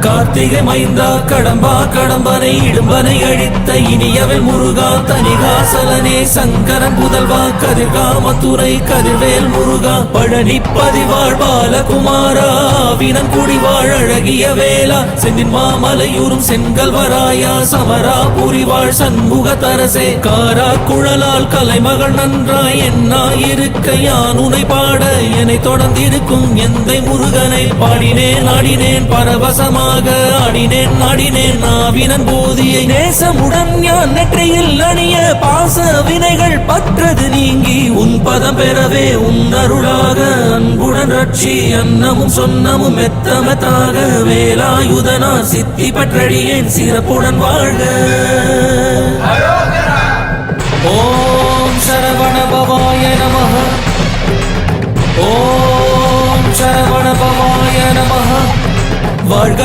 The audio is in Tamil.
கார்த்திகை மைந்தா கடம்பா கடம்பனை இடும்பனை அழித்த இனியவன் முருகா தனிகாசலனே சங்கரன் புதல்வா கதிர்காமத்துறை கதிர்வேல் முருகா பழனி பதிவாழ் பாலகுமாரா வினன் குடிவாழ் அழகிய வேளா செந்தின் மாமலையூரும் செங்கல்வராயா சமரா புரிவாழ் சண்முக தரசே காரா குழலால் கலைமகள் நன்றாய் என்னாயிருக்க யான் உனை பாட என்னை தொடர்ந்திருக்கும் எந்தை முருகனை பாடினேன் ஆடினேன் பரவசமாக ஆடினேன் நாடினேன் நாவினன் போதியை நேசமுடன் ஞான் நெற்றியில் அணிய பாச வினைகள் பற்றது நீங்கி உன் பதம் பெறவே உன் அருளாக அன்புடன் ரட்சி அன்னமும் சொன்னமும் மெத்தமத்தாக வேலாயுதனா சித்தி பற்றடியேன் சிறப்புடன் வாழ்க. ஓம் சரவண பவாய நமஹ. ஓம் சரவண பவாய நமஹ. வாழ்க.